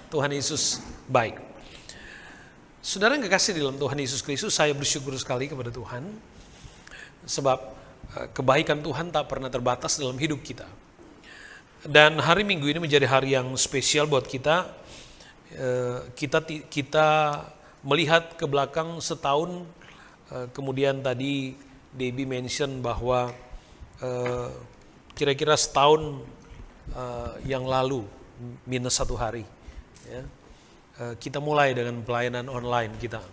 Tuhan Yesus baik. Saudara yang kekasih di dalam Tuhan Yesus Kristus, saya bersyukur sekali kepada Tuhan. Sebab kebaikan Tuhan tak pernah terbatas dalam hidup kita. Dan hari Minggu ini menjadi hari yang spesial buat kita. Kita melihat ke belakang setahun, kemudian tadi Debbie mention bahwa kira-kira setahun yang lalu minus 1 hari, ya, kita mulai dengan pelayanan online kita.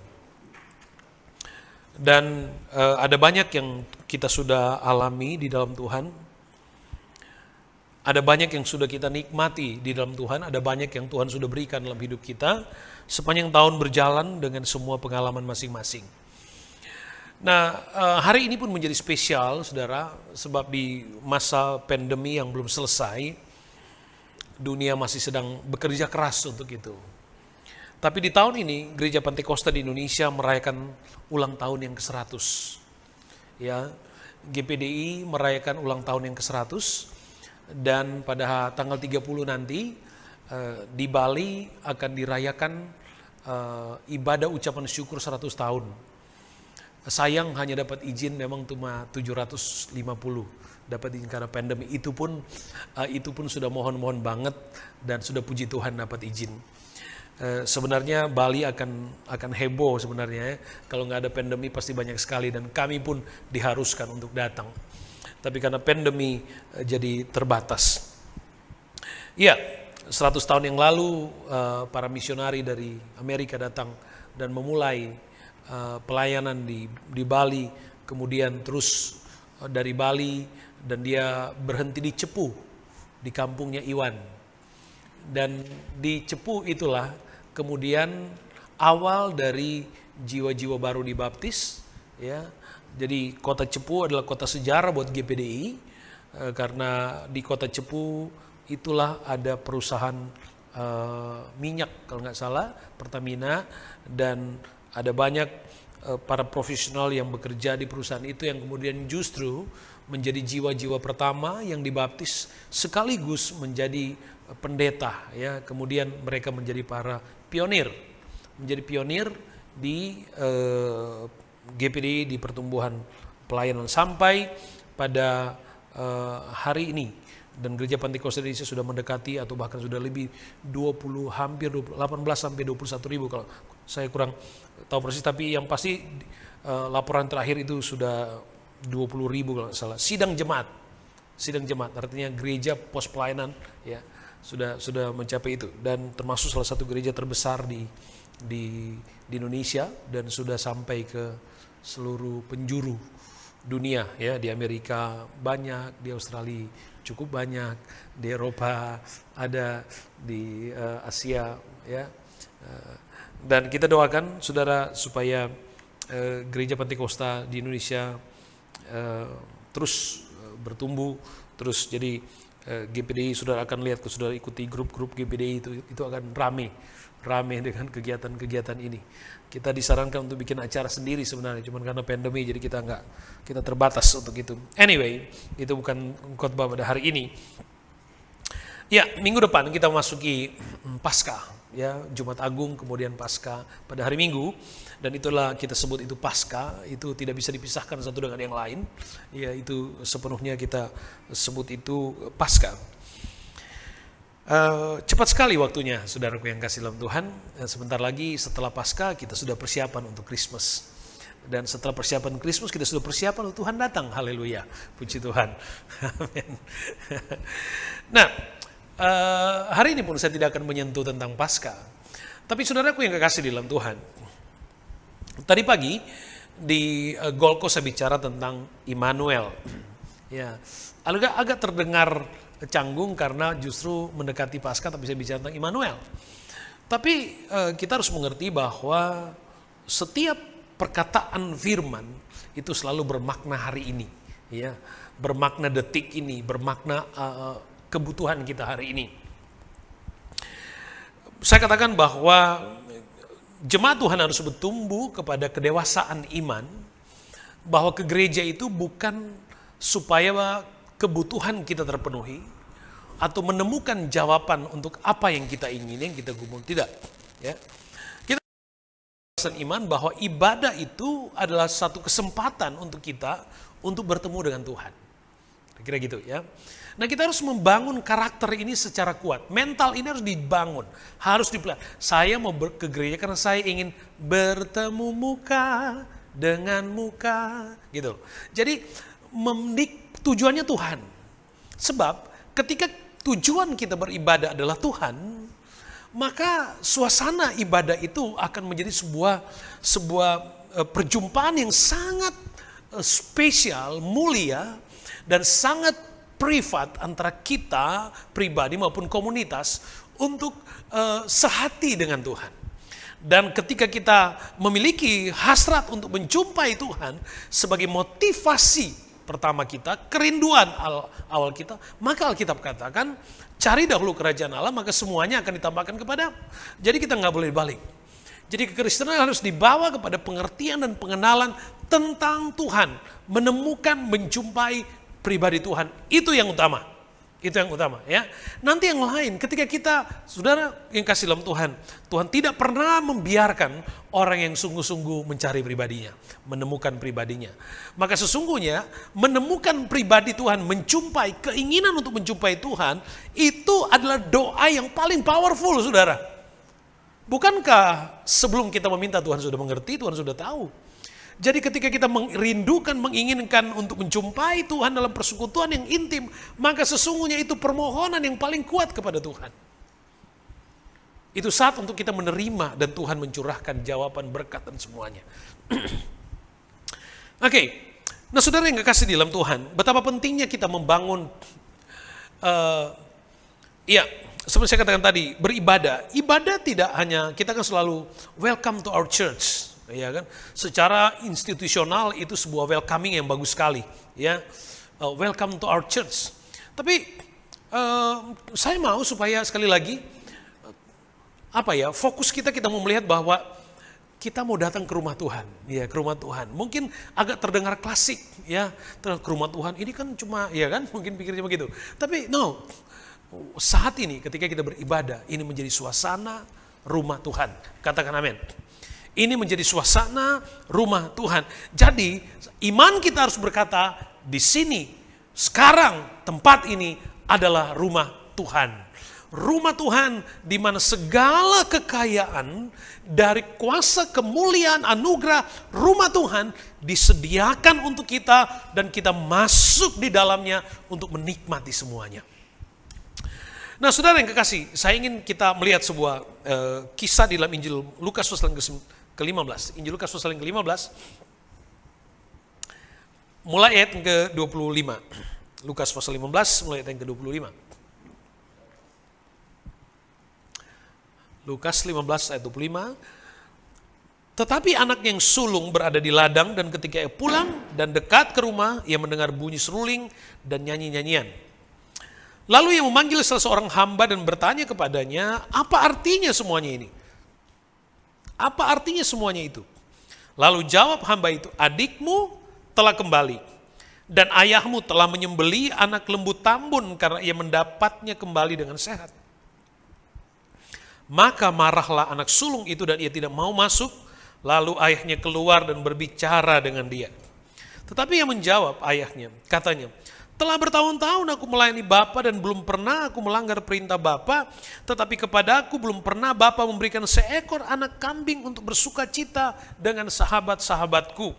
Dan ada banyak yang kita sudah alami di dalam Tuhan. Ada banyak yang sudah kita nikmati di dalam Tuhan, ada banyak yang Tuhan sudah berikan dalam hidup kita sepanjang tahun berjalan dengan semua pengalaman masing-masing. Nah, hari ini pun menjadi spesial, saudara, sebab di masa pandemi yang belum selesai, dunia masih sedang bekerja keras untuk itu. Tapi di tahun ini, Gereja Pantekosta di Indonesia merayakan ulang tahun yang ke-100. Ya, GPDI merayakan ulang tahun yang ke-100. Dan pada tanggal 30 nanti di Bali akan dirayakan ibadah ucapan syukur 100 tahun. Sayang hanya dapat izin memang cuma 750 dapat izin karena pandemi. Itu pun sudah mohon-mohon banget dan sudah puji Tuhan dapat izin. Sebenarnya Bali akan heboh sebenarnya ya. Kalau nggak ada pandemi pasti banyak sekali dan kami pun diharuskan untuk datang. Tapi karena pandemi jadi terbatas. Ya, 100 tahun yang lalu para misionari dari Amerika datang dan memulai pelayanan di Bali. Kemudian terus dari Bali dan dia berhenti di Cepu, di kampungnya Iwan. Dan di Cepu itulah kemudian awal dari jiwa-jiwa baru dibaptis, ya. Jadi kota Cepu adalah kota sejarah buat GPDI karena di kota Cepu itulah ada perusahaan minyak kalau nggak salah, Pertamina, dan ada banyak para profesional yang bekerja di perusahaan itu yang kemudian justru menjadi jiwa-jiwa pertama yang dibaptis sekaligus menjadi pendeta, ya. Kemudian mereka menjadi para pionir di GPDI di pertumbuhan pelayanan sampai pada hari ini. Dan Gereja Pantekosta Indonesia sudah mendekati atau bahkan sudah lebih 18 sampai 21 ribu kalau saya kurang tahu persis, tapi yang pasti laporan terakhir itu sudah 20 ribu kalau salah. Sidang jemaat artinya gereja pos pelayanan, ya, sudah mencapai itu dan termasuk salah satu gereja terbesar di Indonesia dan sudah sampai ke seluruh penjuru dunia, ya. Di Amerika banyak, di Australia cukup banyak, di Eropa ada, di Asia, ya. Dan kita doakan saudara supaya Gereja Pantekosta di Indonesia terus bertumbuh, terus jadi GPDI. Saudara akan lihat, saudara ikuti grup-grup GPDI itu akan rame dengan kegiatan-kegiatan ini. Kita disarankan untuk bikin acara sendiri sebenarnya, cuman karena pandemi jadi kita terbatas untuk itu. Anyway, itu bukan khotbah pada hari ini. Ya, minggu depan kita masuki Paskah, ya, Jumat Agung kemudian Paskah pada hari Minggu, dan itulah kita sebut itu Paskah. Itu tidak bisa dipisahkan satu dengan yang lain. Ya, itu sepenuhnya kita sebut itu Paskah. Cepat sekali waktunya, saudaraku yang kasih dalam Tuhan. Sebentar lagi setelah Paskah kita sudah persiapan untuk Christmas. Dan setelah persiapan Christmas kita sudah persiapan untuk Tuhan datang. Haleluya, puji Tuhan. Amin. Nah, hari ini pun saya tidak akan menyentuh tentang Paskah. Tapi saudaraku yang kekasih di dalam Tuhan, tadi pagi di Golko saya bicara tentang Immanuel. Ya, agak terdengar canggung karena justru mendekati Paskah tapi saya bicara tentang Immanuel. Tapi kita harus mengerti bahwa setiap perkataan firman itu selalu bermakna hari ini, ya, bermakna detik ini, bermakna kebutuhan kita hari ini. Saya katakan bahwa jemaat Tuhan harus bertumbuh kepada kedewasaan iman, bahwa ke gereja itu bukan supaya kebutuhan kita terpenuhi, atau menemukan jawaban untuk apa yang kita ingin, yang kita gumul. Tidak. Ya. Kita iman bahwa ibadah itu adalah satu kesempatan untuk kita untuk bertemu dengan Tuhan. Kira gitu ya. Nah, kita harus membangun karakter ini secara kuat. Mental ini harus dibangun, harus dipelajari. Saya mau ke gereja karena saya ingin bertemu muka dengan muka, gitu. Jadi tujuannya Tuhan. Sebab ketika tujuan kita beribadah adalah Tuhan, maka suasana ibadah itu akan menjadi sebuah perjumpaan yang sangat spesial, mulia, dan sangat privat antara kita pribadi maupun komunitas untuk sehati dengan Tuhan. Dan ketika kita memiliki hasrat untuk menjumpai Tuhan sebagai motivasi pertama kita, kerinduan awal kita, maka Alkitab katakan, cari dahulu kerajaan Allah, maka semuanya akan ditambahkan kepada. Jadi kita nggak boleh balik. Jadi kekristenan harus dibawa kepada pengertian dan pengenalan tentang Tuhan, menemukan, menjumpai pribadi Tuhan. Itu yang utama. Itu yang utama ya. Nanti yang lain, ketika kita, saudara yang kasih dalam Tuhan, Tuhan tidak pernah membiarkan orang yang sungguh-sungguh mencari pribadinya, menemukan pribadinya. Maka sesungguhnya menemukan pribadi Tuhan, menjumpai, keinginan untuk menjumpai Tuhan, itu adalah doa yang paling powerful, saudara. Bukankah sebelum kita meminta Tuhan sudah mengerti, Tuhan sudah tahu? Jadi ketika kita merindukan, menginginkan untuk menjumpai Tuhan dalam persekutuan yang intim, maka sesungguhnya itu permohonan yang paling kuat kepada Tuhan. Itu saat untuk kita menerima dan Tuhan mencurahkan jawaban, berkat dan semuanya. Oke, nah saudara yang kekasih di dalam Tuhan, betapa pentingnya kita membangun, seperti saya katakan tadi, beribadah. Ibadah tidak hanya, kita kan selalu welcome to our church. Ya kan, secara institusional itu sebuah welcoming yang bagus sekali, ya, welcome to our church. Tapi saya mau supaya sekali lagi fokus kita mau melihat bahwa kita mau datang ke rumah Tuhan, ya, ke rumah Tuhan. Mungkin agak terdengar klasik, ya, ke rumah Tuhan ini kan cuma, ya kan, mungkin pikirnya begitu. Tapi no, saat ini ketika kita beribadah, ini menjadi suasana rumah Tuhan. Katakan amin. Ini menjadi suasana rumah Tuhan. Jadi iman kita harus berkata, di sini, sekarang, tempat ini adalah rumah Tuhan. Rumah Tuhan di mana segala kekayaan dari kuasa kemuliaan anugerah rumah Tuhan disediakan untuk kita dan kita masuk di dalamnya untuk menikmati semuanya. Nah, saudara yang kekasih, saya ingin kita melihat sebuah kisah di dalam Injil Lukas pasal ke-15. Injil Lukas pasal yang ke-15 mulai ayat yang ke-25. Lukas pasal 15 mulai ayat yang ke-25. Lukas 15 ayat 25. Tetapi anak yang sulung berada di ladang, dan ketika ia pulang dan dekat ke rumah, ia mendengar bunyi seruling dan nyanyi-nyanyian. Lalu ia memanggil salah seorang hamba dan bertanya kepadanya, apa artinya semuanya ini? Apa artinya semuanya itu? Lalu jawab hamba itu, adikmu telah kembali, dan ayahmu telah menyembelih anak lembu tambun karena ia mendapatnya kembali dengan sehat. Maka marahlah anak sulung itu dan ia tidak mau masuk. Lalu ayahnya keluar dan berbicara dengan dia. Tetapi ia menjawab ayahnya, katanya, telah bertahun-tahun aku melayani Bapa dan belum pernah aku melanggar perintah Bapa, tetapi kepadaku belum pernah Bapa memberikan seekor anak kambing untuk bersuka cita dengan sahabat-sahabatku.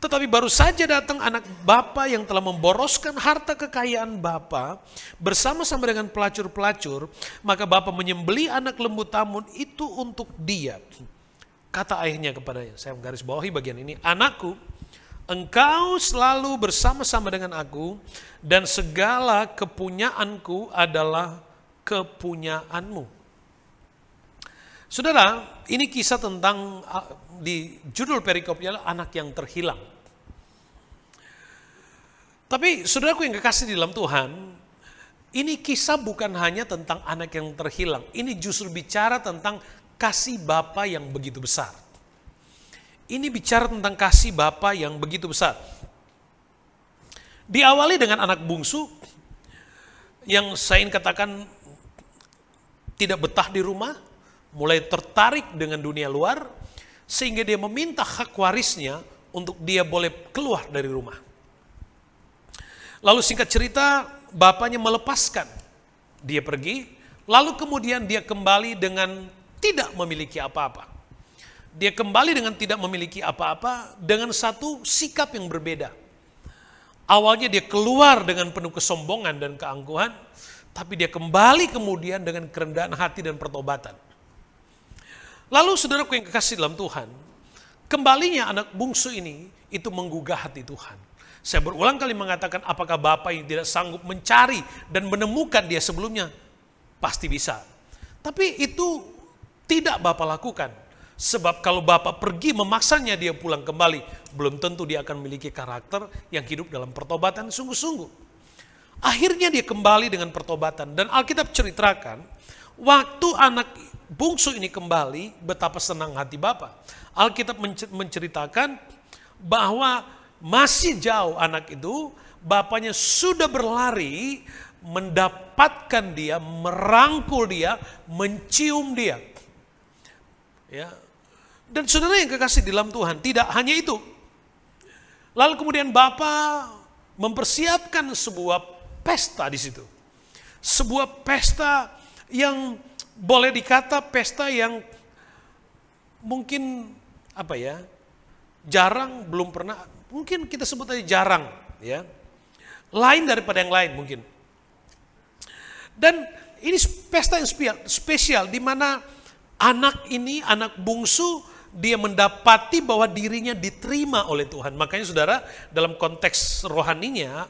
Tetapi baru saja datang anak Bapa yang telah memboroskan harta kekayaan Bapa bersama-sama dengan pelacur-pelacur, maka Bapa menyembelih anak lembu tambun itu untuk dia. Kata ayahnya kepadanya, saya menggaris bawahi bagian ini, anakku, engkau selalu bersama-sama dengan aku, dan segala kepunyaanku adalah kepunyaanmu. Saudara, ini kisah tentang, di judul perikopnya adalah anak yang terhilang. Tapi saudaraku yang kekasih di dalam Tuhan, ini kisah bukan hanya tentang anak yang terhilang. Ini justru bicara tentang kasih Bapa yang begitu besar. Ini bicara tentang kasih Bapa yang begitu besar. Diawali dengan anak bungsu, yang saya ingin katakan tidak betah di rumah, mulai tertarik dengan dunia luar, sehingga dia meminta hak warisnya untuk dia boleh keluar dari rumah. Lalu singkat cerita, bapaknya melepaskan dia pergi, lalu kemudian dia kembali dengan tidak memiliki apa-apa. Dia kembali dengan tidak memiliki apa-apa, dengan satu sikap yang berbeda. Awalnya dia keluar dengan penuh kesombongan dan keangkuhan, tapi dia kembali kemudian dengan kerendahan hati dan pertobatan. Lalu saudaraku yang kekasih dalam Tuhan, kembalinya anak bungsu ini itu menggugah hati Tuhan. Saya berulang kali mengatakan, apakah Bapak yang tidak sanggup mencari dan menemukan dia sebelumnya? Pasti bisa. Tapi itu tidak Bapak lakukan. Sebab kalau Bapak pergi memaksanya dia pulang kembali, belum tentu dia akan memiliki karakter yang hidup dalam pertobatan sungguh-sungguh. Akhirnya dia kembali dengan pertobatan. Dan Alkitab ceritakan, waktu anak bungsu ini kembali, betapa senang hati Bapak. Alkitab menceritakan bahwa masih jauh anak itu, bapaknya sudah berlari, mendapatkan dia, merangkul dia, mencium dia. Ya. Dan saudara yang kekasih di dalam Tuhan, tidak hanya itu. Lalu kemudian Bapak mempersiapkan sebuah pesta di situ. Sebuah pesta yang boleh dikata pesta yang mungkin jarang, belum pernah, mungkin kita sebut aja jarang, ya. Lain daripada yang lain mungkin. Dan ini pesta yang spesial di mana anak ini, anak bungsu, dia mendapati bahwa dirinya diterima oleh Tuhan. Makanya saudara, dalam konteks rohaninya,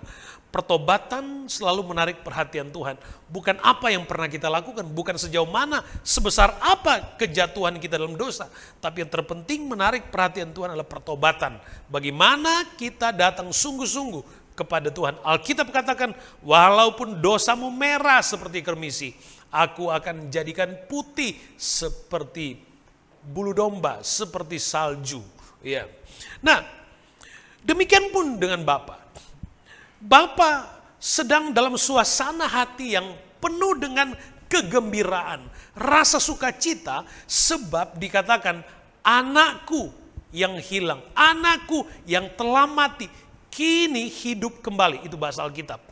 pertobatan selalu menarik perhatian Tuhan. Bukan apa yang pernah kita lakukan, bukan sejauh mana, sebesar apa kejatuhan kita dalam dosa. Tapi yang terpenting menarik perhatian Tuhan adalah pertobatan. Bagaimana kita datang sungguh-sungguh kepada Tuhan. Alkitab katakan, walaupun dosamu merah seperti kermisi, aku akan jadikan putih seperti bulu domba, seperti salju. Ya. Nah, demikian pun dengan Bapak. Bapak sedang dalam suasana hati yang penuh dengan kegembiraan, rasa sukacita, sebab dikatakan anakku yang hilang, anakku yang telah mati, kini hidup kembali. Itu bahasa Alkitab.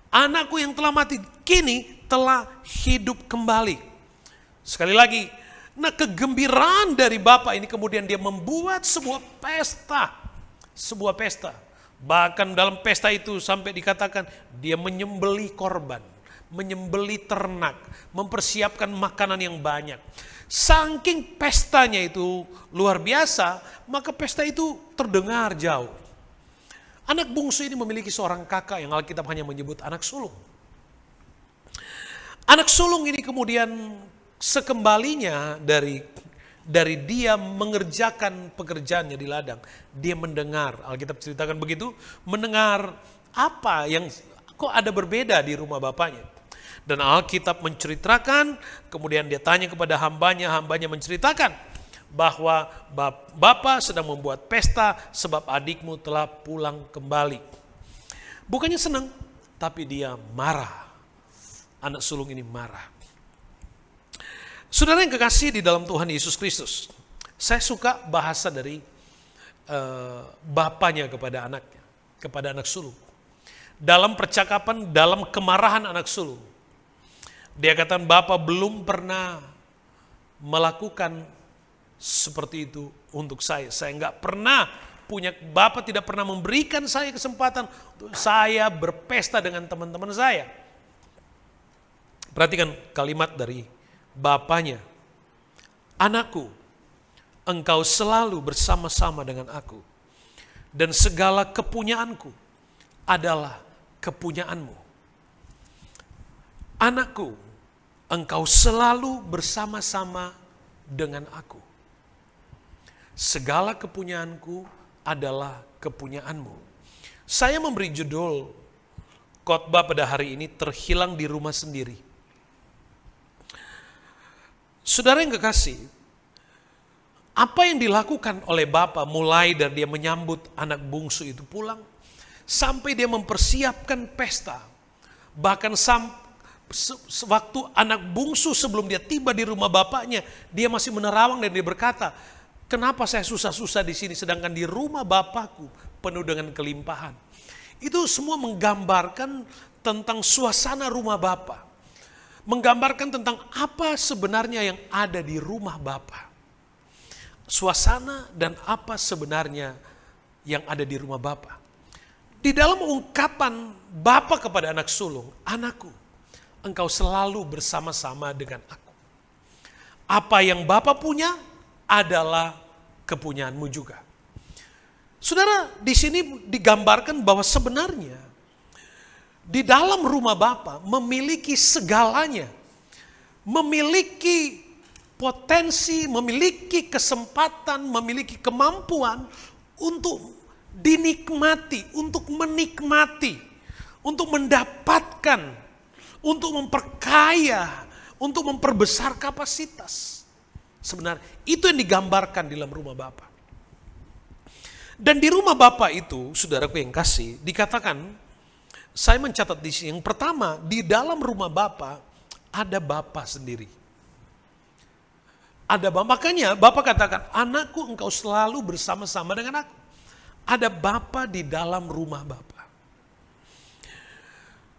Anakku yang telah mati, kini telah hidup kembali. Sekali lagi, nah kegembiraan dari Bapak ini kemudian dia membuat sebuah pesta. Sebuah pesta. Bahkan dalam pesta itu sampai dikatakan dia menyembeli korban, menyembeli ternak, mempersiapkan makanan yang banyak. Saking pestanya itu luar biasa, maka pesta itu terdengar jauh. Anak bungsu ini memiliki seorang kakak yang Alkitab hanya menyebut anak sulung. Anak sulung ini kemudian sekembalinya dari dia mengerjakan pekerjaannya di ladang, dia mendengar, Alkitab ceritakan begitu, mendengar apa yang kok ada berbeda di rumah bapaknya. Dan Alkitab menceritakan, kemudian dia tanya kepada hambanya menceritakan bahwa bapak sedang membuat pesta sebab adikmu telah pulang kembali. Bukannya senang, tapi dia marah. Anak sulung ini marah. Saudara yang kekasih di dalam Tuhan Yesus Kristus, saya suka bahasa dari bapaknya kepada anaknya, kepada anak sulung. Dalam percakapan, dalam kemarahan anak sulung, dia katakan, Bapak belum pernah melakukan seperti itu untuk saya. Saya nggak pernah punya, Bapak tidak pernah memberikan saya kesempatan untuk saya berpesta dengan teman-teman saya. Perhatikan kalimat dari bapaknya. Anakku, engkau selalu bersama-sama dengan aku, dan segala kepunyaanku adalah kepunyaanmu. Anakku, engkau selalu bersama-sama dengan aku. Segala kepunyaanku adalah kepunyaanmu. Saya memberi judul khotbah pada hari ini, terhilang di rumah sendiri. Saudara yang kekasih, apa yang dilakukan oleh Bapak mulai dari dia menyambut anak bungsu itu pulang, sampai dia mempersiapkan pesta, bahkan Sewaktu anak bungsu sebelum dia tiba di rumah bapaknya, dia masih menerawang dan dia berkata, kenapa saya susah-susah di sini sedangkan di rumah bapakku penuh dengan kelimpahan. Itu semua menggambarkan tentang suasana rumah bapa. Menggambarkan tentang apa sebenarnya yang ada di rumah bapa. Suasana dan apa sebenarnya yang ada di rumah bapa. Di dalam ungkapan bapa kepada anak sulung, anakku, engkau selalu bersama-sama dengan aku. Apa yang bapa punya adalah kepunyaanmu juga. Saudara, di sini digambarkan bahwa sebenarnya di dalam rumah bapa memiliki segalanya. Memiliki potensi, memiliki kesempatan, memiliki kemampuan untuk dinikmati, untuk menikmati, untuk mendapatkan, untuk memperkaya, untuk memperbesar kapasitas. Sebenarnya itu yang digambarkan di dalam rumah Bapa. Dan di rumah Bapa itu, saudaraku yang kasih, dikatakan, saya mencatat di sini, yang pertama, di dalam rumah Bapa ada Bapa sendiri. Ada Bapa, makanya Bapa katakan, anakku engkau selalu bersama-sama dengan aku. Ada Bapa di dalam rumah Bapa.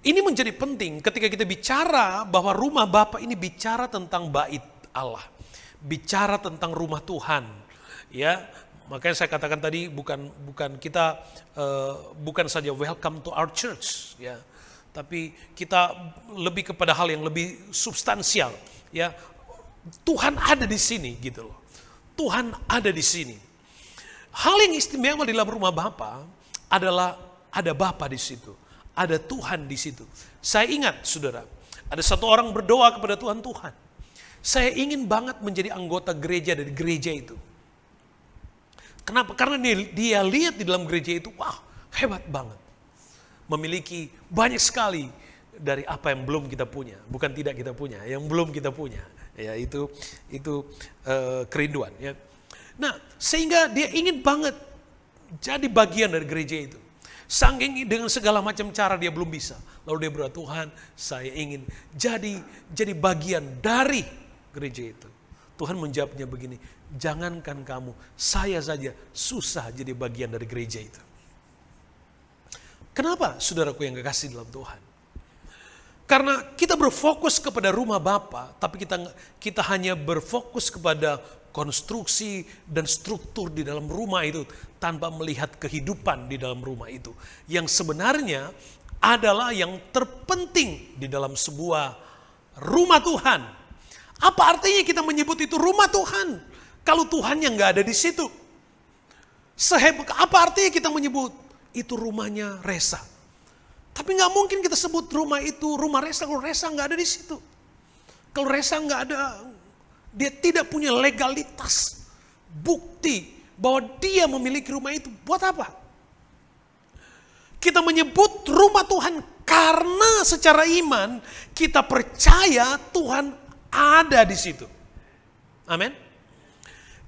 Ini menjadi penting ketika kita bicara bahwa rumah Bapa ini bicara tentang bait Allah. Bicara tentang rumah Tuhan. Ya, makanya saya katakan tadi bukan kita bukan saja welcome to our church, ya. Tapi kita lebih kepada hal yang lebih substansial, ya. Tuhan ada di sini gitu loh. Tuhan ada di sini. Hal yang istimewa di dalam rumah Bapa adalah ada Bapa di situ, ada Tuhan di situ. Saya ingat, saudara, ada satu orang berdoa kepada Tuhan, Tuhan, saya ingin banget menjadi anggota gereja dari gereja itu. Kenapa? Karena dia lihat di dalam gereja itu, wah, hebat banget. Memiliki banyak sekali dari apa yang belum kita punya, bukan tidak kita punya, yang belum kita punya. Ya, itu kerinduan, ya. Nah, sehingga dia ingin banget jadi bagian dari gereja itu. Saking dengan segala macam cara dia belum bisa. Lalu dia berdoa, Tuhan, saya ingin jadi bagian dari gereja itu. Tuhan menjawabnya begini, jangankan kamu, saya saja susah jadi bagian dari gereja itu. Kenapa, saudaraku yang kekasih dalam Tuhan? Karena kita berfokus kepada rumah Bapa, tapi kita hanya berfokus kepada konstruksi dan struktur di dalam rumah itu tanpa melihat kehidupan di dalam rumah itu. Yang sebenarnya adalah yang terpenting di dalam sebuah rumah Tuhan. Apa artinya kita menyebut itu rumah Tuhan kalau Tuhannya nggak ada di situ? Apa artinya kita menyebut itu rumahnya Resa? Tapi nggak mungkin kita sebut rumah itu rumah Resa kalau Resa nggak ada di situ. Kalau Resa nggak ada, dia tidak punya legalitas, bukti bahwa dia memiliki rumah itu. Buat apa? Kita menyebut rumah Tuhan karena secara iman kita percaya Tuhan ada di situ. Amin.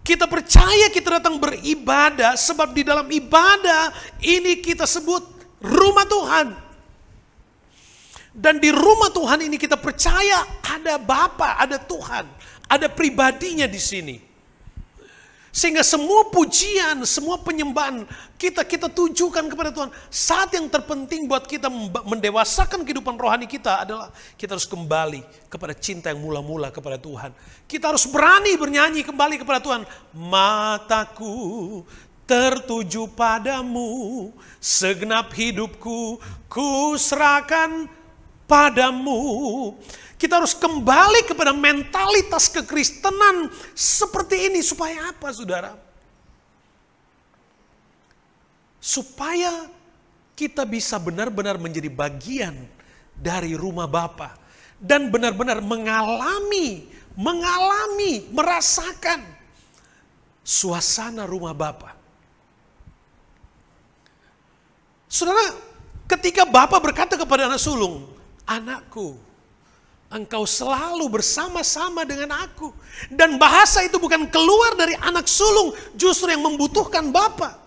Kita percaya kita datang beribadah sebab di dalam ibadah ini kita sebut rumah Tuhan. Dan di rumah Tuhan ini kita percaya ada Bapa, ada Tuhan, ada pribadinya di sini. Sehingga semua pujian, semua penyembahan kita tujukan kepada Tuhan. Saat yang terpenting buat kita mendewasakan kehidupan rohani kita adalah kita harus kembali kepada cinta yang mula-mula kepada Tuhan. Kita harus berani bernyanyi kembali kepada Tuhan. Mataku tertuju padamu, segenap hidupku ku serahkan padamu. Kita harus kembali kepada mentalitas kekristenan seperti ini. Supaya apa, saudara? Supaya kita bisa benar-benar menjadi bagian dari rumah Bapa. Dan benar-benar mengalami, merasakan suasana rumah Bapa. Saudara, ketika Bapa berkata kepada anak sulung, anakku, engkau selalu bersama-sama dengan aku. Dan bahasa itu bukan keluar dari anak sulung, justru yang membutuhkan Bapa.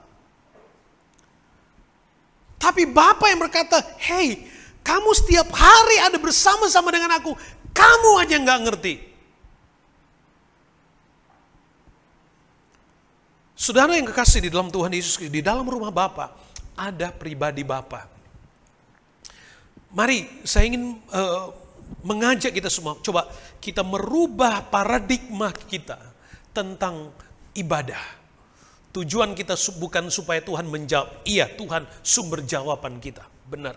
Tapi Bapa yang berkata, hey, Kamu setiap hari ada bersama-sama dengan aku. Kamu aja nggak ngerti. Saudara yang kekasih di dalam Tuhan Yesus, di dalam rumah Bapa ada pribadi Bapa. Mari saya ingin mengajak kita semua, coba kita merubah paradigma kita tentang ibadah. Tujuan kita bukan supaya Tuhan menjawab. Iya, Tuhan sumber jawaban kita, benar.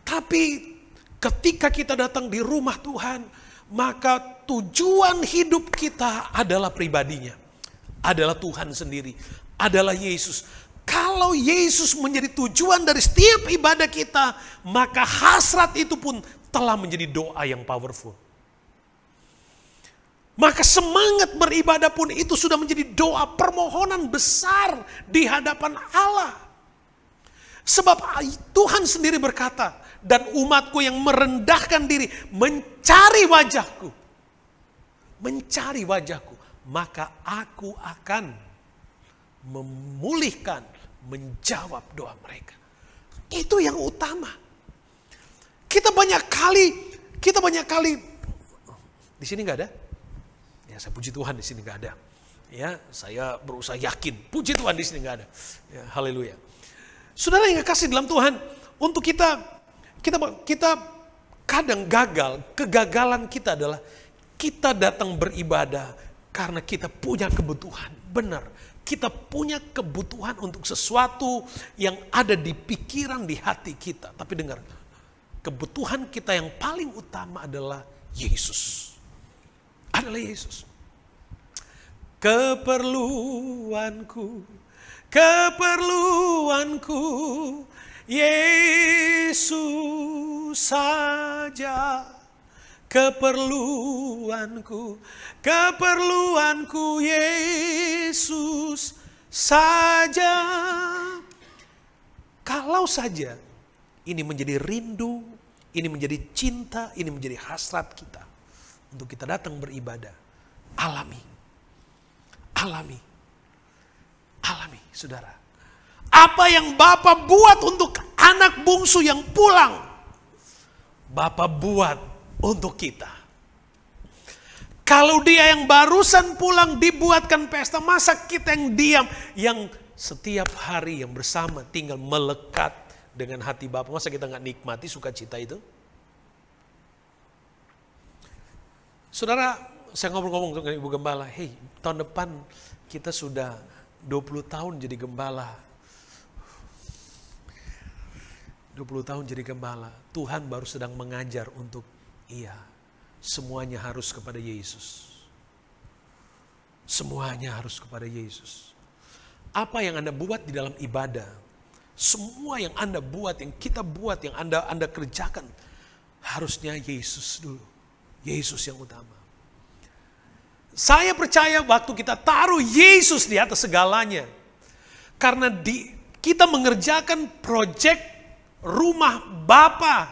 Tapi ketika kita datang di rumah Tuhan, maka tujuan hidup kita adalah pribadinya. Adalah Tuhan sendiri, adalah Yesus. Kalau Yesus menjadi tujuan dari setiap ibadah kita, maka hasrat itu pun telah menjadi doa yang powerful. Maka semangat beribadah pun itu sudah menjadi doa permohonan besar di hadapan Allah. Sebab Tuhan sendiri berkata, dan umatku yang merendahkan diri mencari wajahku, maka aku akan memulihkan, menjawab doa mereka. Itu yang utama. Kita banyak kali di sini nggak ada. Ya, saya puji Tuhan di sini nggak ada. Ya, saya berusaha yakin, puji Tuhan di sini nggak ada. Ya, haleluya. Saudara yang kasih dalam Tuhan, untuk kita kadang gagal. Kegagalan kita adalah kita datang beribadah karena kita punya kebutuhan. Benar, kita punya kebutuhan untuk sesuatu yang ada di pikiran, di hati kita. Tapi dengar, kebutuhan kita yang paling utama adalah Yesus. Adalah Yesus. Keperluanku, Yesus saja. Keperluanku, Yesus saja. Kalau saja ini menjadi rindu, ini menjadi cinta, ini menjadi hasrat kita untuk kita datang beribadah. Alami, saudara. Apa yang Bapa buat untuk anak bungsu yang pulang, Bapa buat untuk kita. Kalau dia yang barusan pulang dibuatkan pesta, masa kita yang diam, yang setiap hari yang bersama tinggal melekat dengan hati Bapa, masa kita nggak nikmati sukacita itu? Saudara, saya ngomong-ngomong dengan Ibu Gembala, hey, tahun depan kita sudah 20 tahun jadi gembala. 20 tahun jadi gembala. Tuhan baru sedang mengajar untuk semuanya harus kepada Yesus. Semuanya harus kepada Yesus. Apa yang Anda buat di dalam ibadah, semua yang Anda buat, yang kita buat, yang Anda kerjakan, harusnya Yesus dulu. Yesus yang utama. Saya percaya waktu kita taruh Yesus di atas segalanya, karena kita mengerjakan proyek rumah Bapa,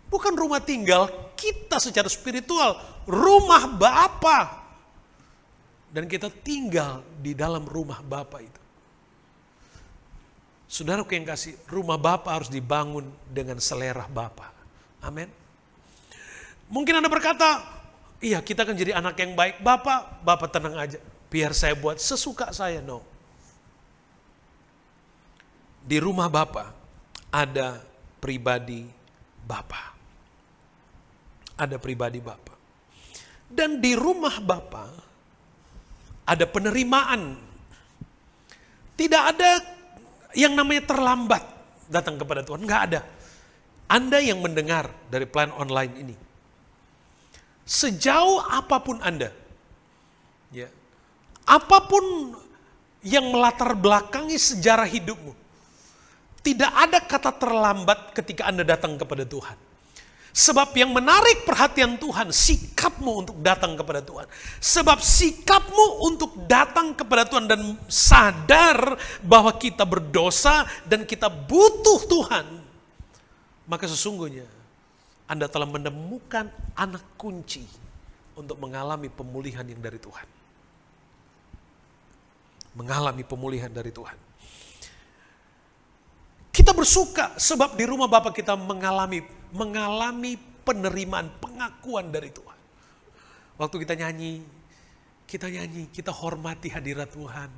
bukan rumah tinggal kita secara spiritual, rumah Bapa. Dan kita tinggal di dalam rumah Bapa itu. Saudaraku yang kasih, rumah Bapa harus dibangun dengan selera Bapa. Amin. Mungkin Anda berkata, iya kita kan jadi anak yang baik. Bapak tenang aja, biar saya buat sesuka saya. No. Di rumah Bapa ada pribadi Bapa. Ada pribadi Bapa. Dan di rumah Bapa ada penerimaan. Tidak ada yang namanya terlambat datang kepada Tuhan. Enggak ada. Anda yang mendengar dari plan online ini, sejauh apapun Anda, apapun yang melatar belakangi sejarah hidupmu, tidak ada kata terlambat ketika Anda datang kepada Tuhan. Sebab yang menarik perhatian Tuhan, sikapmu untuk datang kepada Tuhan. Sebab sikapmu untuk datang kepada Tuhan dan sadar bahwa kita berdosa dan kita butuh Tuhan, maka sesungguhnya Anda telah menemukan anak kunci untuk mengalami pemulihan yang dari Tuhan. Mengalami pemulihan dari Tuhan. Kita bersuka sebab di rumah Bapa kita mengalami penerimaan, pengakuan dari Tuhan. Waktu kita nyanyi, kita hormati hadirat Tuhan.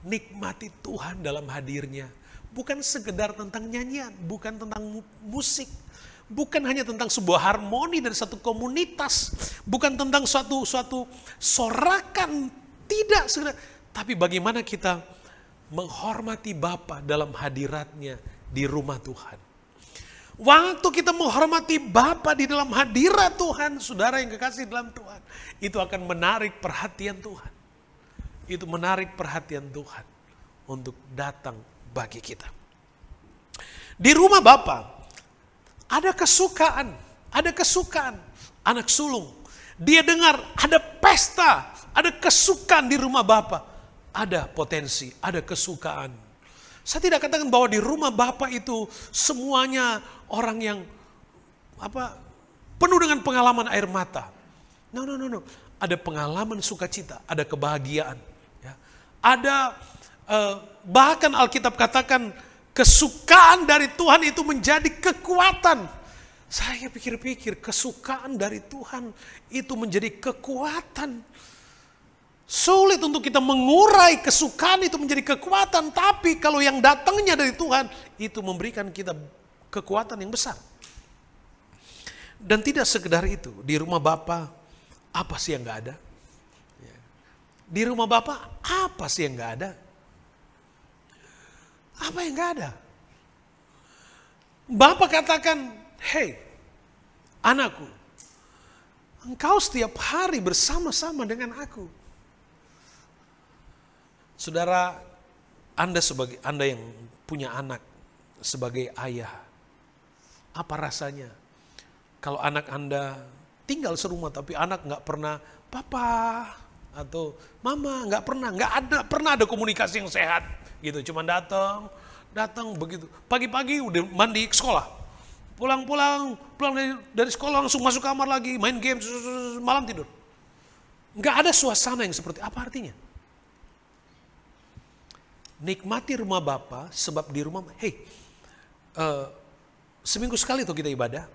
Nikmati Tuhan dalam hadirnya. Bukan sekedar tentang nyanyian, bukan tentang musik. Bukan hanya tentang sebuah harmoni dari satu komunitas. Bukan tentang suatu sorakan. Tidak sekedar. Tapi bagaimana kita menghormati Bapa dalam hadiratnya di rumah Tuhan. Waktu kita menghormati Bapa di dalam hadirat Tuhan, saudara yang kekasih dalam Tuhan, itu akan menarik perhatian Tuhan. Itu menarik perhatian Tuhan untuk datang bagi kita. Di rumah Bapa ada kesukaan. Anak sulung, dia dengar ada pesta, ada kesukaan di rumah Bapa. Ada potensi, ada kesukaan. Saya tidak katakan bahwa di rumah Bapa itu semuanya orang yang penuh dengan pengalaman air mata. No. Ada pengalaman sukacita, ada kebahagiaan. Ya. Ada bahkan Alkitab katakan kesukaan dari Tuhan itu menjadi kekuatan. Saya pikir-pikir kesukaan dari Tuhan itu menjadi kekuatan. Sulit untuk kita mengurai kesukaan itu menjadi kekuatan. Tapi kalau yang datangnya dari Tuhan, itu memberikan kita kekuatan yang besar. Dan tidak sekedar itu. Di rumah Bapa, apa sih yang gak ada? Di rumah Bapa, apa sih yang gak ada? Apa yang gak ada? Bapa katakan, hei anakku, engkau setiap hari bersama-sama dengan aku. Saudara, Anda yang punya anak sebagai ayah, apa rasanya kalau anak Anda tinggal serumah tapi anak nggak pernah papa atau mama, nggak pernah ada komunikasi yang sehat gitu, cuma datang begitu, pagi-pagi udah mandi ke sekolah, pulang dari sekolah langsung masuk kamar lagi, main game, malam tidur, nggak ada suasana yang seperti apa artinya? Nikmati rumah Bapa, sebab di rumah, seminggu sekali tuh kita ibadah,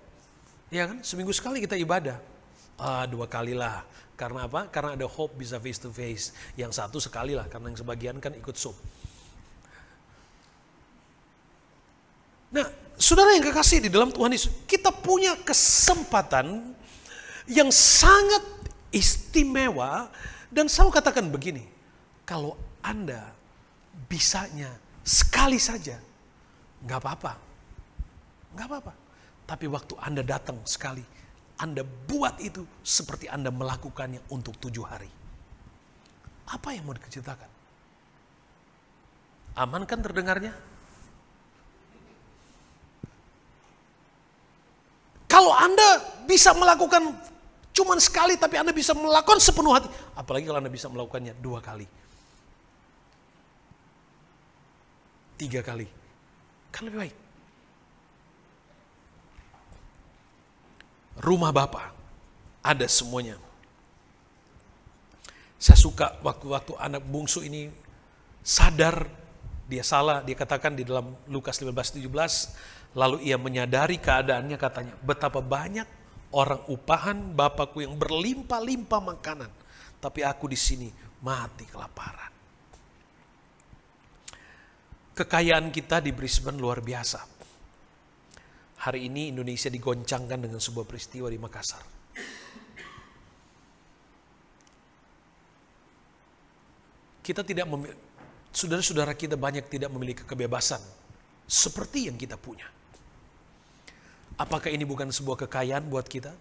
ya kan? Seminggu sekali kita ibadah, 2 kali lah, karena apa? Karena ada hope bisa face to face. Yang satu sekali lah, karena yang sebagian kan ikut sup. Nah, saudara yang kekasih di dalam Tuhan Yesus, kita punya kesempatan yang sangat istimewa, dan saya katakan begini, kalau Anda bisanya sekali saja, nggak apa-apa. Tapi waktu Anda datang sekali, Anda buat itu seperti Anda melakukannya untuk 7 hari. Apa yang mau diceritakan? Aman kan terdengarnya? Kalau Anda bisa melakukan cuman sekali, tapi Anda bisa melakukan sepenuh hati, apalagi kalau Anda bisa melakukannya 2 kali. 3 kali, kan lebih baik. Rumah Bapa ada semuanya. Saya suka waktu anak bungsu ini sadar dia salah, dia katakan di dalam Lukas 15:17, lalu ia menyadari keadaannya, katanya, betapa banyak orang upahan Bapakku yang berlimpah-limpah makanan, tapi aku di sini mati kelaparan. Kekayaan kita di Brisbane luar biasa. Hari ini Indonesia digoncangkan dengan sebuah peristiwa di Makassar. Kita tidak saudara-saudara kita banyak tidak memiliki kebebasan seperti yang kita punya. Apakah ini bukan sebuah kekayaan buat kita?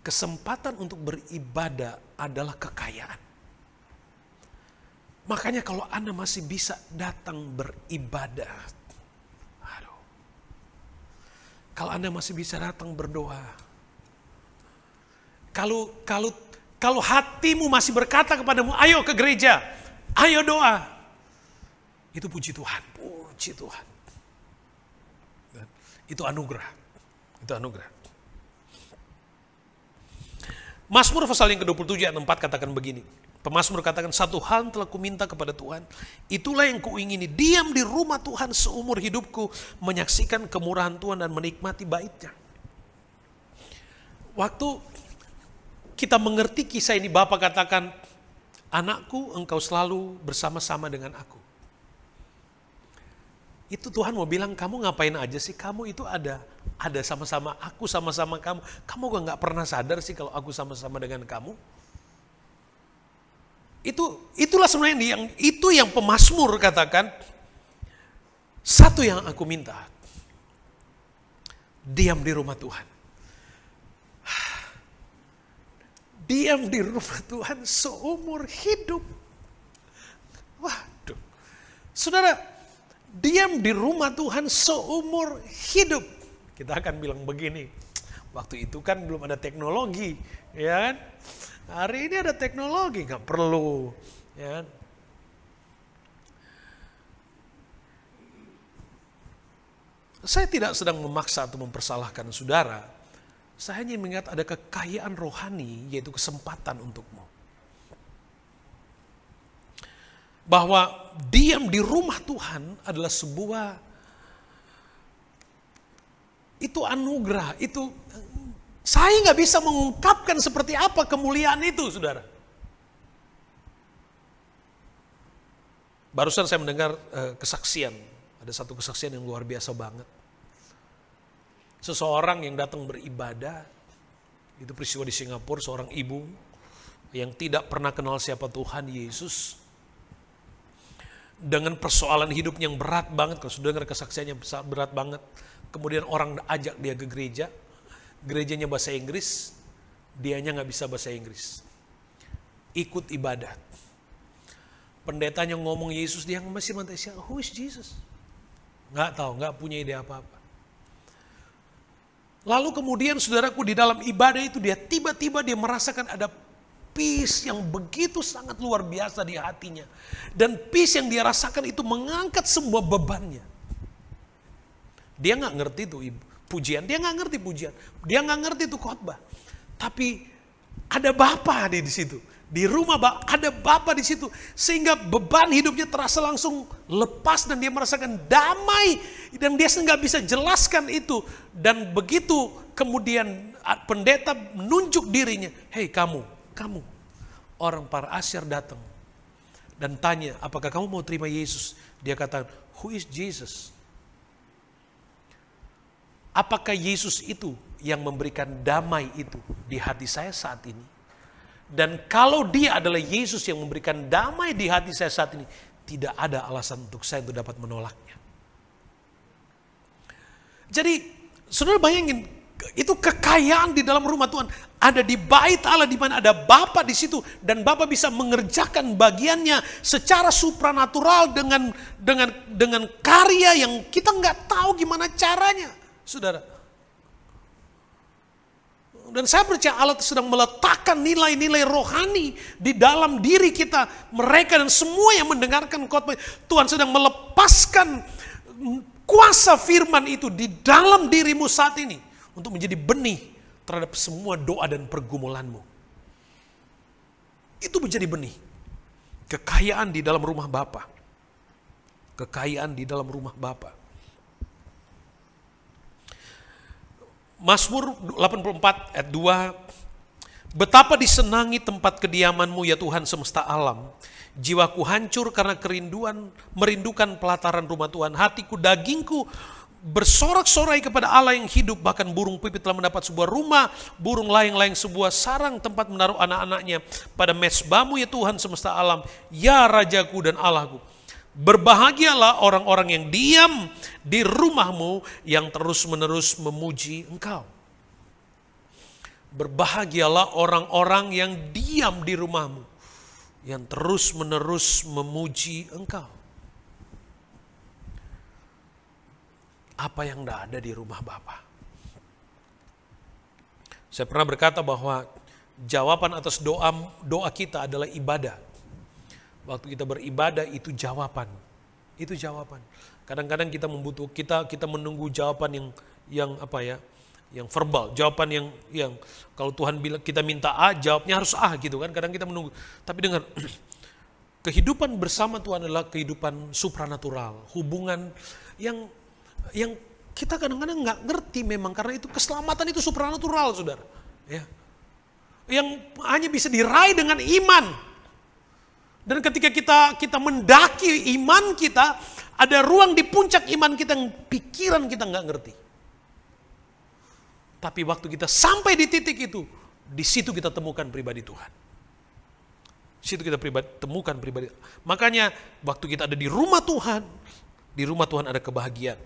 Kesempatan untuk beribadah adalah kekayaan. Makanya kalau Anda masih bisa datang beribadah, kalau Anda masih bisa datang berdoa, kalau hatimu masih berkata kepadamu, ayo ke gereja, ayo doa, itu puji Tuhan, itu anugerah, Mazmur pasal yang ke-27 ayat 4 katakan begini. Pemazmur katakan, satu hal telah kuminta kepada Tuhan, itulah yang kuingini, diam di rumah Tuhan seumur hidupku, menyaksikan kemurahan Tuhan dan menikmati bait-Nya. Waktu kita mengerti kisah ini, Bapa katakan, anakku, engkau selalu bersama-sama dengan aku. Itu Tuhan mau bilang, kamu ngapain aja sih? Kamu itu ada sama-sama aku, sama-sama kamu. Kamu gak pernah sadar sih kalau aku sama-sama dengan kamu? Itulah sebenarnya yang pemazmur katakan, satu yang aku minta, diam di rumah Tuhan. Diam di rumah Tuhan seumur hidup. Waduh. Saudara, diam di rumah Tuhan seumur hidup. Kita akan bilang begini, waktu itu kan belum ada teknologi, ya kan? Hari ini ada teknologi, nggak perlu, ya kan? Saya tidak sedang memaksa atau mempersalahkan saudara. Saya hanya mengingat ada kekayaan rohani, yaitu kesempatan untukmu. Bahwa diam di rumah Tuhan adalah sebuah, itu anugerah, itu saya nggak bisa mengungkapkan seperti apa kemuliaan itu, saudara. Barusan saya mendengar kesaksian, ada satu kesaksian yang luar biasa banget. Seseorang yang datang beribadah, itu peristiwa di Singapura, seorang ibu yang tidak pernah kenal siapa Tuhan Yesus, dengan persoalan hidupnya yang berat banget. Kalau sudah dengar kesaksiannya berat banget, kemudian orang ajak dia ke gereja, gerejanya bahasa Inggris, dianya nggak bisa bahasa Inggris, ikut ibadat. Pendetanya ngomong Yesus, dia masih mantai, who is Jesus? Nggak tahu, nggak punya ide apa-apa. Lalu kemudian saudaraku, di dalam ibadah itu dia tiba-tiba dia merasakan ada peace yang begitu sangat luar biasa di hatinya. Dan peace yang dia rasakan itu mengangkat semua bebannya. Dia nggak ngerti itu pujian, dia nggak ngerti pujian, dia nggak ngerti itu khotbah. Tapi ada Bapa di situ, di rumah ada Bapa di situ, sehingga beban hidupnya terasa langsung lepas dan dia merasakan damai dan dia nggak bisa jelaskan itu. Dan begitu kemudian pendeta menunjuk dirinya, hei kamu orang para Asyar datang dan tanya, apakah kamu mau terima Yesus? Dia katakan, who is Jesus? Apakah Yesus itu yang memberikan damai itu di hati saya saat ini? Dan kalau dia adalah Yesus yang memberikan damai di hati saya saat ini, tidak ada alasan untuk saya untuk dapat menolaknya. Jadi, saudara bayangin, itu kekayaan di dalam rumah Tuhan. Ada di bait Allah di mana ada Bapa di situ, dan Bapa bisa mengerjakan bagiannya secara supranatural dengan karya yang kita nggak tahu gimana caranya, saudara. Dan saya percaya Allah sedang meletakkan nilai-nilai rohani di dalam diri kita, mereka dan semua yang mendengarkan khotbah. Tuhan sedang melepaskan kuasa firman itu di dalam dirimu saat ini untuk menjadi benih terhadap semua doa dan pergumulanmu. Itu menjadi benih. Kekayaan di dalam rumah Bapa. Kekayaan di dalam rumah Bapa. Mazmur 84 ayat 2. Betapa disenangi tempat kediamanmu ya Tuhan semesta alam. Jiwaku hancur karena merindukan pelataran rumah Tuhan. Hatiku, dagingku bersorak-sorai kepada Allah yang hidup. Bahkan burung pipit telah mendapat sebuah rumah, burung layang-layang sebuah sarang tempat menaruh anak-anaknya. Pada mezbamu ya Tuhan semesta alam, ya Rajaku dan Allahku. Berbahagialah orang-orang yang diam di rumahmu, yang terus-menerus memuji Engkau. Berbahagialah orang-orang yang diam di rumahmu, yang terus-menerus memuji Engkau. Apa yang tidak ada di rumah Bapa? Saya pernah berkata bahwa jawaban atas doa kita adalah ibadah. Waktu kita beribadah itu jawaban. Itu jawaban. Kadang-kadang kita menunggu jawaban yang yang verbal, jawaban yang kalau Tuhan bilang kita minta A, jawabnya harus A gitu kan. Kadang kita menunggu. Tapi dengar, kehidupan bersama Tuhan adalah kehidupan supranatural, hubungan yang kita kadang-kadang nggak ngerti memang, karena itu keselamatan itu supranatural, saudara. Ya. Yang hanya bisa diraih dengan iman. Dan ketika kita mendaki iman kita, ada ruang di puncak iman kita yang pikiran kita nggak ngerti. Tapi waktu kita sampai di titik itu, di situ kita temukan pribadi Tuhan. Di situ kita temukan pribadi. Makanya waktu kita ada di rumah Tuhan ada kebahagiaan.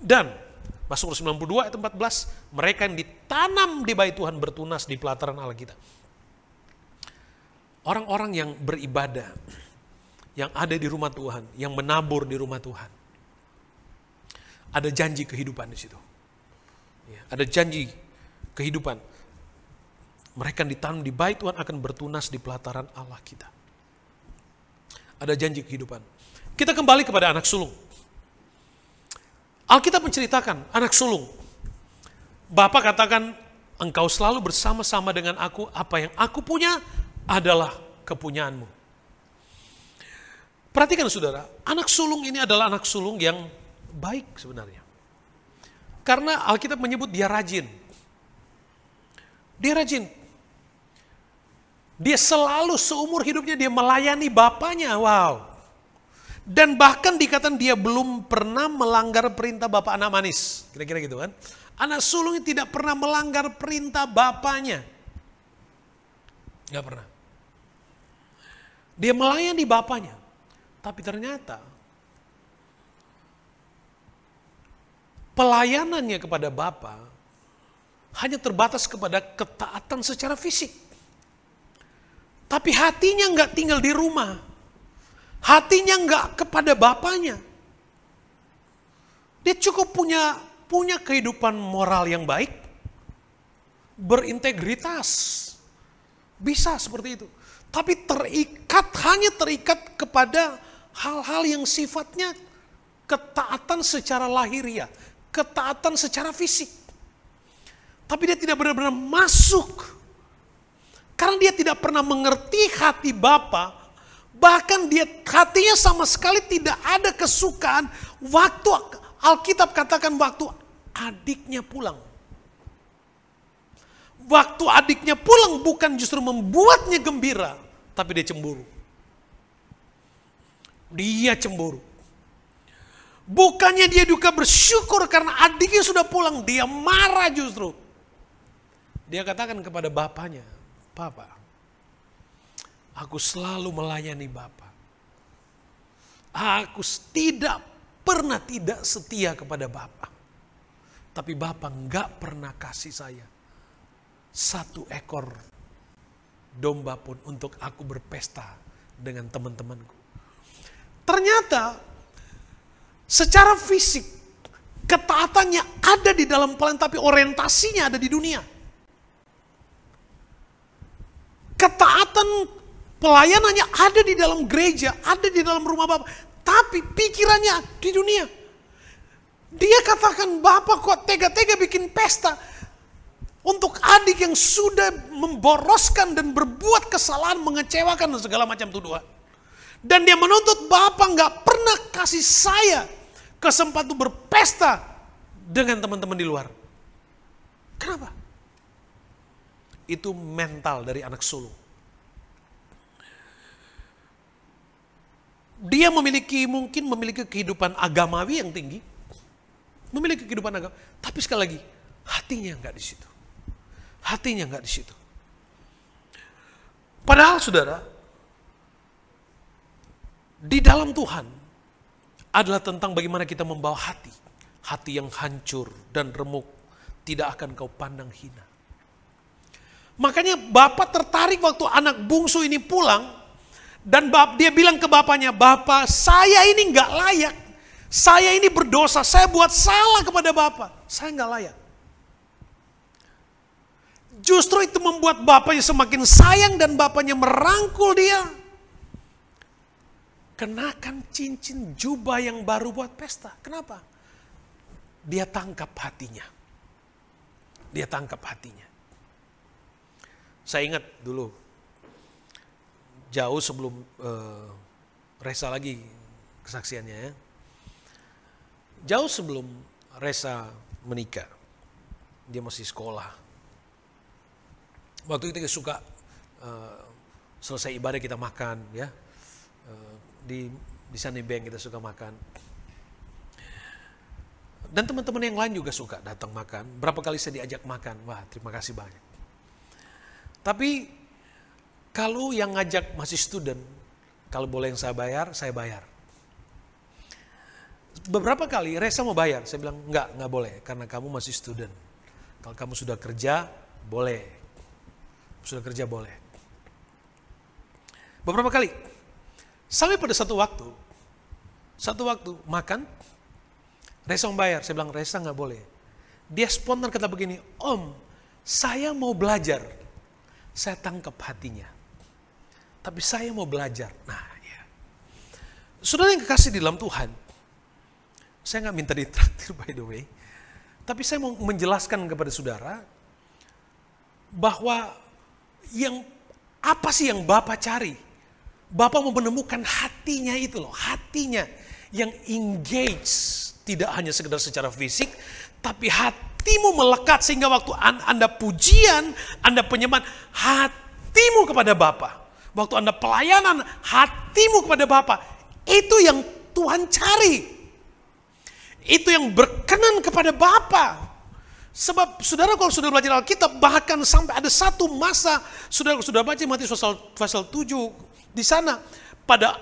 Dan Mazmur 92 ayat 14, mereka yang ditanam di bait Tuhan bertunas di pelataran Allah kita. Orang-orang yang beribadah, yang ada di rumah Tuhan, yang menabur di rumah Tuhan, ada janji kehidupan di situ. Ya, ada janji kehidupan. Mereka yang ditanam di bait Tuhan akan bertunas di pelataran Allah kita. Ada janji kehidupan. Kita kembali kepada anak sulung. Alkitab menceritakan anak sulung. Bapak katakan, engkau selalu bersama-sama dengan aku, apa yang aku punya adalah kepunyaanmu. Perhatikan saudara, anak sulung ini adalah anak sulung yang baik sebenarnya. Karena Alkitab menyebut dia rajin. Dia rajin. Dia selalu seumur hidupnya dia melayani bapaknya. Wow. Dan bahkan dikatakan dia belum pernah melanggar perintah bapak anak manis. Kira-kira gitu kan. Anak sulung tidak pernah melanggar perintah bapaknya. Gak pernah. Dia melayani bapaknya. Tapi ternyata pelayanannya kepada Bapa hanya terbatas kepada ketaatan secara fisik. Tapi hatinya nggak tinggal di rumah. Hatinya nggak kepada Bapaknya. Dia cukup punya kehidupan moral yang baik. Berintegritas. Bisa seperti itu. Tapi hanya terikat kepada hal-hal yang sifatnya ketaatan secara lahiriah. Ketaatan secara fisik. Tapi dia tidak benar-benar masuk. Karena dia tidak pernah mengerti hati Bapa. Bahkan hatinya sama sekali tidak ada kesukaan waktu Alkitab katakan waktu adiknya pulang. Waktu adiknya pulang bukan justru membuatnya gembira. Tapi dia cemburu. Dia cemburu. Bukannya dia juga bersyukur karena adiknya sudah pulang. Dia marah justru. Dia katakan kepada bapaknya, Papa, aku selalu melayani Bapa. Aku tidak pernah tidak setia kepada Bapa. Tapi Bapa enggak pernah kasih saya satu ekor domba pun untuk aku berpesta dengan teman-temanku. Ternyata secara fisik ketaatannya ada di dalam pelayanan, tapi orientasinya ada di dunia. Ketaatan pelayanannya ada di dalam gereja, ada di dalam rumah Bapa, tapi pikirannya di dunia. Dia katakan, Bapak kok tega-tega bikin pesta untuk adik yang sudah memboroskan dan berbuat kesalahan, mengecewakan dan segala macam tuduhan. Dan dia menuntut Bapak nggak pernah kasih saya kesempatan untuk berpesta dengan teman-teman di luar. Kenapa? Itu mental dari anak sulung. Dia mungkin memiliki kehidupan agamawi yang tinggi. Memiliki kehidupan agama. Tapi sekali lagi, hatinya nggak di situ. Hatinya nggak di situ. Padahal saudara, di dalam Tuhan adalah tentang bagaimana kita membawa hati. Hati yang hancur dan remuk. Tidak akan kau pandang hina. Makanya Bapak tertarik waktu anak bungsu ini pulang. Dan dia bilang ke bapaknya, Bapak saya ini nggak layak. Saya ini berdosa. Saya buat salah kepada Bapak. Saya nggak layak. Justru itu membuat bapaknya semakin sayang dan bapaknya merangkul dia. Kenakan cincin jubah yang baru buat pesta. Kenapa? Dia tangkap hatinya. Dia tangkap hatinya. Saya ingat dulu, jauh sebelum Resa lagi kesaksiannya ya. Jauh sebelum Resa menikah, dia masih sekolah. Waktu itu kita suka selesai ibadah kita makan ya. Di Sunnybank kita suka makan. Dan teman-teman yang lain juga suka datang makan. Berapa kali saya diajak makan, wah terima kasih banyak. Tapi kalau yang ngajak masih student, kalau boleh yang saya bayar, saya bayar. Beberapa kali Resa mau bayar, saya bilang enggak boleh karena kamu masih student. Kalau kamu sudah kerja, boleh. Sudah kerja boleh. Beberapa kali, sampai pada satu waktu makan, Resa mau bayar, saya bilang Resa nggak boleh. Dia spontan kata begini, Om, saya mau belajar. Saya tangkap hatinya. Tapi saya mau belajar. Nah, ya. Saudara yang kekasih di dalam Tuhan, saya nggak minta ditraktir by the way, tapi saya mau menjelaskan kepada saudara bahwa apa sih yang Bapak cari? Bapak mau menemukan hatinya itu loh, hatinya yang engage. Tidak hanya sekedar secara fisik, tapi hatimu melekat sehingga waktu Anda pujian, Anda penyembahan, hatimu kepada Bapa. Waktu Anda pelayanan, hatimu kepada Bapa. Itu yang Tuhan cari. Itu yang berkenan kepada Bapa. Sebab saudara kalau sudah belajar Alkitab, bahkan sampai ada satu masa, saudara sudah baca Matius pasal 7 di sana,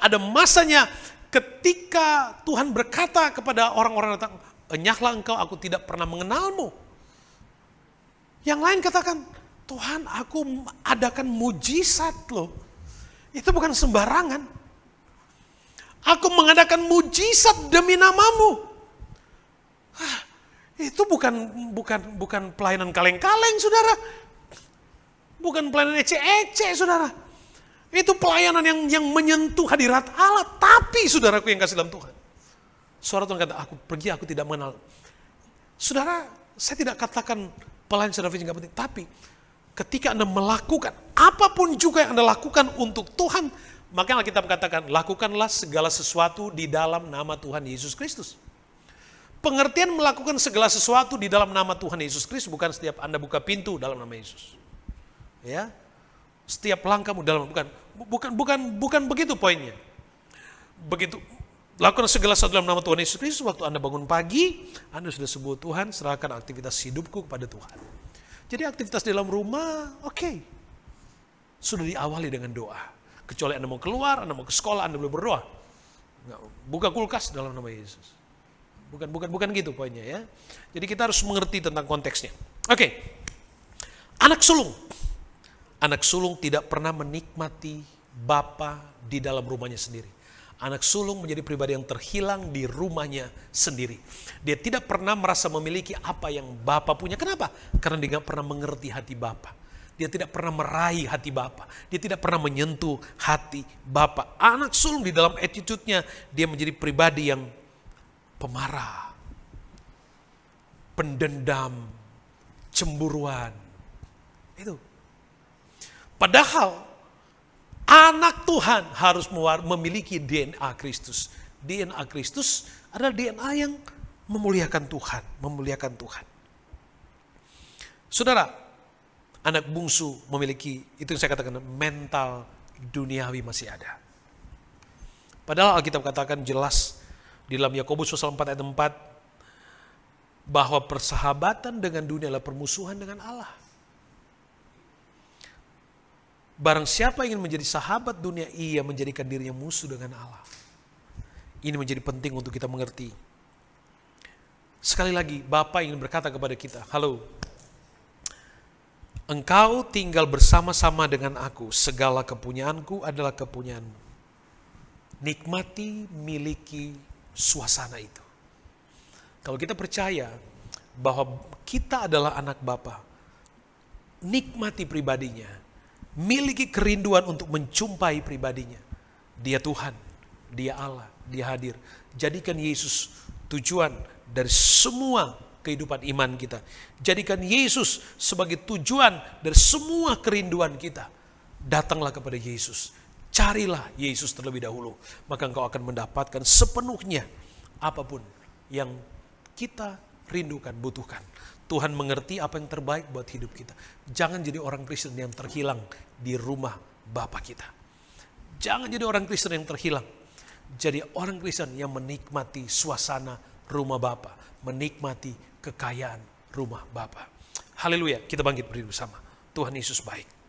ada masanya ketika Tuhan berkata kepada orang-orang datang, enyahlah engkau, aku tidak pernah mengenalmu. Yang lain katakan, Tuhan aku adakan mujizat loh. Itu bukan sembarangan. Aku mengadakan mujizat demi namamu. Itu bukan pelayanan kaleng-kaleng saudara. Bukan pelayanan ece-ece saudara. Itu pelayanan yang menyentuh hadirat Allah. Tapi saudaraku yang kasih dalam Tuhan. Suara Tuhan kata, aku pergi, aku tidak mengenal. Saudara, saya tidak katakan pelayanan secara fisik tidak penting. Tapi ketika Anda melakukan, apapun juga yang Anda lakukan untuk Tuhan, maka Alkitab katakan, lakukanlah segala sesuatu di dalam nama Tuhan Yesus Kristus. Pengertian melakukan segala sesuatu di dalam nama Tuhan Yesus Kristus bukan setiap Anda buka pintu dalam nama Yesus. Ya. Setiap langkahmu dalam bukan begitu poinnya. Begitu lakukan segala sesuatu dalam nama Tuhan Yesus Kristus. Waktu Anda bangun pagi, Anda sudah sebut Tuhan, serahkan aktivitas hidupku kepada Tuhan. Jadi aktivitas dalam rumah, oke. Sudah diawali dengan doa. Kecuali Anda mau keluar, Anda mau ke sekolah, Anda belum berdoa. Buka kulkas dalam nama Yesus. Bukan gitu poinnya ya. Jadi kita harus mengerti tentang konteksnya. Oke. Anak sulung. Anak sulung tidak pernah menikmati Bapa di dalam rumahnya sendiri. Anak sulung menjadi pribadi yang terhilang di rumahnya sendiri. Dia tidak pernah merasa memiliki apa yang Bapa punya. Kenapa? Karena dia tidak pernah mengerti hati Bapa. Dia tidak pernah meraih hati Bapa. Dia tidak pernah menyentuh hati Bapa. Anak sulung di dalam attitude-nya, dia menjadi pribadi yang pemarah, pendendam, cemburuan. Itu. Padahal anak Tuhan harus memiliki DNA Kristus. DNA Kristus adalah DNA yang memuliakan Tuhan, memuliakan Tuhan. Saudara, anak bungsu memiliki, itu yang saya katakan, mental duniawi masih ada. Padahal Alkitab katakan jelas di dalam Yakobus pasal 4 ayat 4 bahwa persahabatan dengan dunia adalah permusuhan dengan Allah. Barang siapa ingin menjadi sahabat dunia, ia menjadikan dirinya musuh dengan Allah. Ini menjadi penting untuk kita mengerti. Sekali lagi, Bapa ingin berkata kepada kita, halo, engkau tinggal bersama-sama dengan aku, segala kepunyaanku adalah kepunyaanmu. Nikmati, miliki suasana itu. Kalau kita percaya bahwa kita adalah anak Bapa, nikmati pribadinya, miliki kerinduan untuk menjumpai pribadinya. Dia Tuhan, dia Allah, dia hadir. Jadikan Yesus tujuan dari semua kehidupan iman kita. Jadikan Yesus sebagai tujuan dari semua kerinduan kita. Datanglah kepada Yesus. Carilah Yesus terlebih dahulu. Maka engkau akan mendapatkan sepenuhnya apapun yang kita rindukan, butuhkan. Tuhan mengerti apa yang terbaik buat hidup kita. Jangan jadi orang Kristen yang terhilang di rumah Bapa kita. Jangan jadi orang Kristen yang terhilang. Jadi orang Kristen yang menikmati suasana rumah Bapa, menikmati kekayaan rumah Bapa. Haleluya, kita bangkit berdiri bersama. Tuhan Yesus baik.